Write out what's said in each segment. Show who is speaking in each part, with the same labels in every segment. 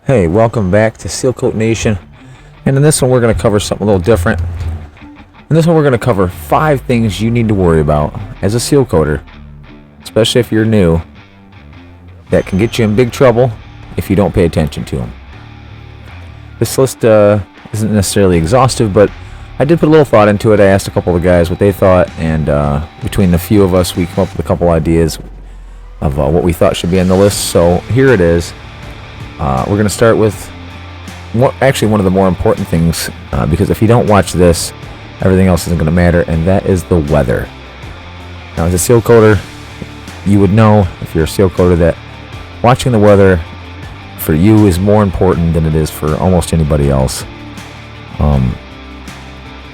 Speaker 1: Hey, welcome back to Sealcoat Nation. And in this one, we're going to cover something a little different. In this one, we're going to cover 5 things you need to worry about as a seal coater, especially if you're new, that can get you in big trouble if you don't pay attention to them. This list isn't necessarily exhaustive, but I did put a little thought into it. I asked a couple of guys what they thought, and between the few of us, we came up with a couple ideas of what we thought should be on the list. So here it is. We're going to start with one of the more important things, because if you don't watch this, everything else isn't going to matter, and that is the weather. Now, as a seal coater, you would know, if you're a seal coater, that watching the weather for you is more important than it is for almost anybody else,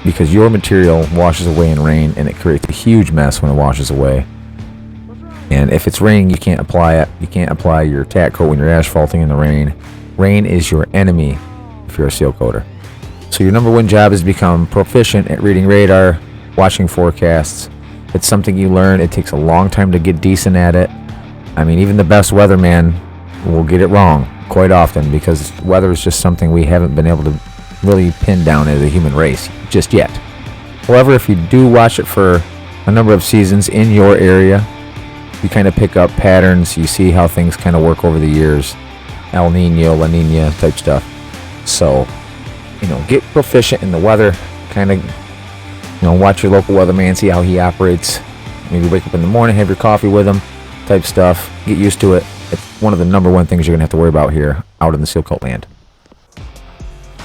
Speaker 1: because your material washes away in rain, and it creates a huge mess when it washes away. And if it's raining, you can't apply it. You can't apply your tack coat when you're asphalting in the rain. Rain is your enemy if you're a seal coater. So your number one job is to become proficient at reading radar, watching forecasts. It's something you learn. It takes a long time to get decent at it. I mean, even the best weatherman will get it wrong quite often, because weather is just something we haven't been able to really pin down as a human race just yet. However, if you do watch it for a number of seasons in your area, you kind of pick up patterns. You see how things kind of work over the years. El Nino, La Nina type stuff. So, get proficient in the weather. Kind of, watch your local weatherman, see how he operates. Maybe wake up in the morning, have your coffee with him type stuff. Get used to it. It's one of the number one things you're going to have to worry about here out in the seal coat land.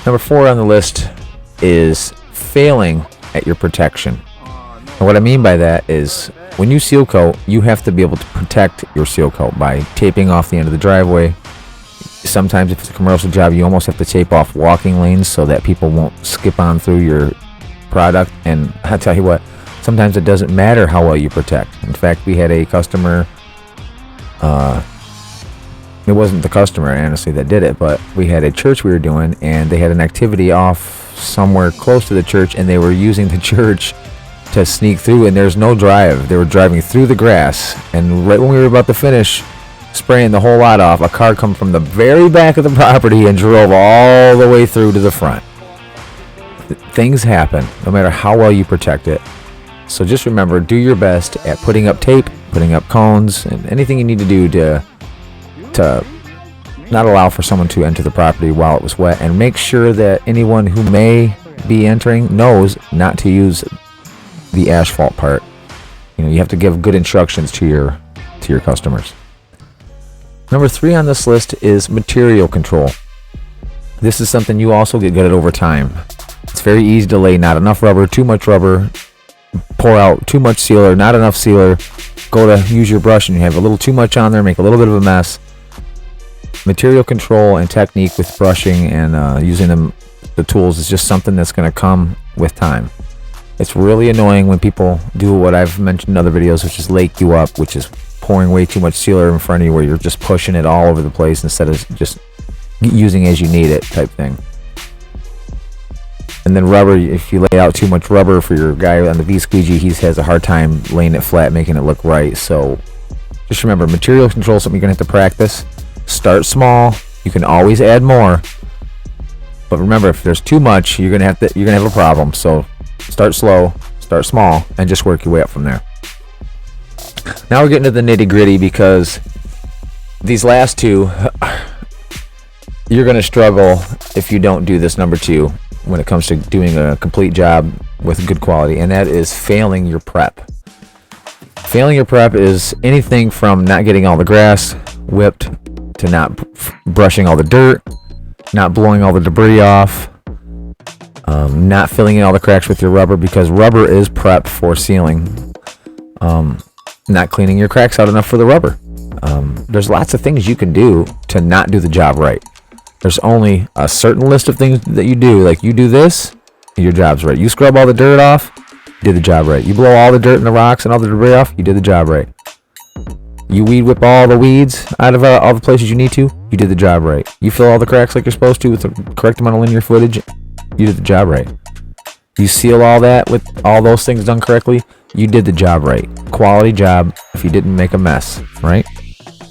Speaker 1: Number 4 on the list is failing at your protection. And what I mean by that is, when you seal coat, you have to be able to protect your seal coat by taping off the end of the driveway. Sometimes if it's a commercial job, you almost have to tape off walking lanes so that people won't skip on through your product. And I'll tell you what, sometimes it doesn't matter how well you protect. In fact, we had a customer, it wasn't the customer, honestly, that did it, but we had a church we were doing, and they had an activity off somewhere close to the church, and they were using the church to sneak through, and there's no drive. They were driving through the grass, and right when we were about to finish spraying the whole lot off, a car come from the very back of the property and drove all the way through to the front. Things happen no matter how well you protect it. So just remember, do your best at putting up tape, putting up cones, and anything you need to do to not allow for someone to enter the property while it was wet, and make sure that anyone who may be entering knows not to use the asphalt part. You have to give good instructions to your customers. Number 3 on this list is material control. This is something you also get good at over time. It's very easy to lay not enough rubber, too much rubber, pour out too much sealer, not enough sealer, go to use your brush and you have a little too much on there, make a little bit of a mess. Material control and technique with brushing and using the tools is just something that's going to come with time. It's really annoying when people do what I've mentioned in other videos, which is lake you up, which is pouring way too much sealer in front of you, where you're just pushing it all over the place instead of just using as you need it type thing. And then rubber, if you lay out too much rubber, for your guy on the V-squeegee, he has a hard time laying it flat, making it look right. So just remember, material control is something you're going to have to practice. Start small. You can always add more. But remember, if there's too much, you're going to have a problem. So start slow, start small, and just work your way up from there. Now we're getting to the nitty-gritty, because these last 2, you're going to struggle if you don't do this number 2 when it comes to doing a complete job with good quality, and that is failing your prep. Failing your prep is anything from not getting all the grass whipped, to not brushing all the dirt, not blowing all the debris off, not filling in all the cracks with your rubber, because rubber is prep for sealing. Not cleaning your cracks out enough for the rubber. There's lots of things you can do to not do the job right. There's only a certain list of things that you do. Like, you do this, your job's right. You scrub all the dirt off, you did the job right. You blow all the dirt and the rocks and all the debris off, you did the job right. You weed whip all the weeds out of all the places you need to, you did the job right. You fill all the cracks like you're supposed to with the correct amount of linear footage, you did the job right. You seal all that with all those things done correctly, you did the job right. Quality job if you didn't make a mess, right?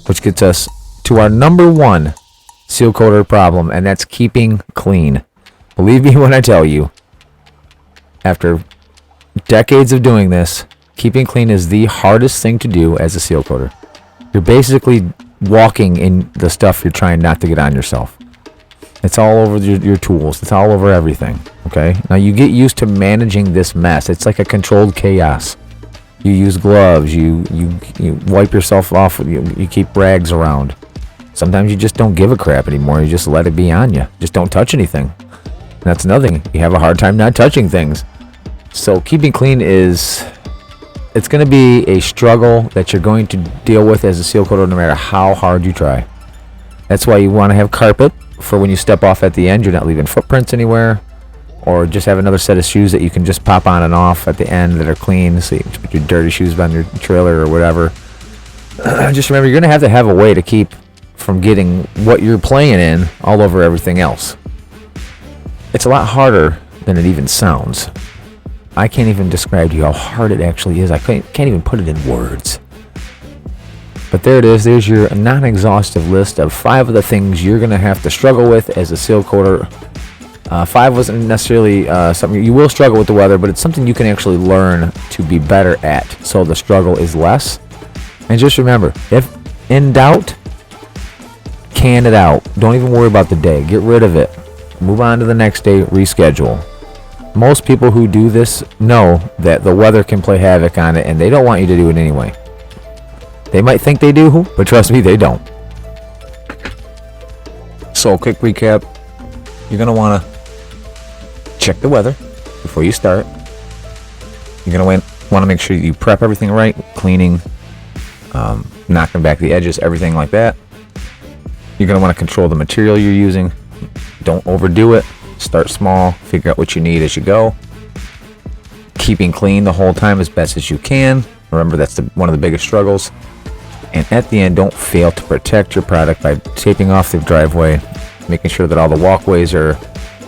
Speaker 1: Which gets us to our number 1 seal coater problem, and that's keeping clean. Believe me when I tell you, after decades of doing this, keeping clean is the hardest thing to do as a seal coater. You're basically walking in the stuff you're trying not to get on yourself. It's all over your tools. It's all over everything. Okay? Now you get used to managing this mess. It's like a controlled chaos. You use gloves. You wipe yourself off. You keep rags around. Sometimes you just don't give a crap anymore. You just let it be on you. Just don't touch anything. And that's another thing. You have a hard time not touching things. So keeping clean it's going to be a struggle that you're going to deal with as a seal coater no matter how hard you try. That's why you want to have carpet for when you step off at the end. You're not leaving footprints anywhere. Or just have another set of shoes that you can just pop on and off at the end that are clean. So you can put your dirty shoes on your trailer or whatever. Just remember, you're going to have a way to keep from getting what you're playing in all over everything else. It's a lot harder than it even sounds. I can't even describe to you how hard it actually is. I can't even put it in words. But there it is. There's your non-exhaustive list of 5 of the things you're going to have to struggle with as a seal coater. 5 wasn't necessarily something you will struggle with the weather, but it's something you can actually learn to be better at, so the struggle is less. And just remember, if in doubt, can it out. Don't even worry about the day. Get rid of it. Move on to the next day. Reschedule. Most people who do this know that the weather can play havoc on it, and they don't want you to do it anyway. They might think they do, but trust me, they don't. So, quick recap. You're going to want to check the weather before you start. You're going to want to make sure you prep everything right, cleaning, knocking back the edges, everything like that. You're going to want to control the material you're using. Don't overdo it. Start small. Figure out what you need as you go. Keeping clean the whole time as best as you can. Remember, that's one of the biggest struggles. And at the end, don't fail to protect your product by taping off the driveway, making sure that all the walkways are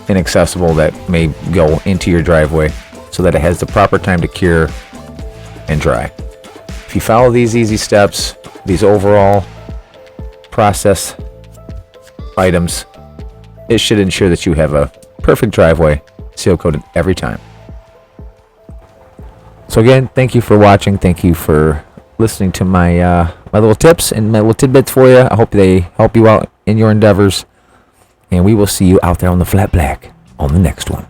Speaker 1: inaccessible that may go into your driveway so that it has the proper time to cure and dry. If you follow these easy steps, these overall process items, it should ensure that you have a perfect driveway seal coated every time. So again, thank you for watching. Thank you for listening to my my little tips and my little tidbits for you. I hope they help you out in your endeavors. And we will see you out there on the flat black on the next one.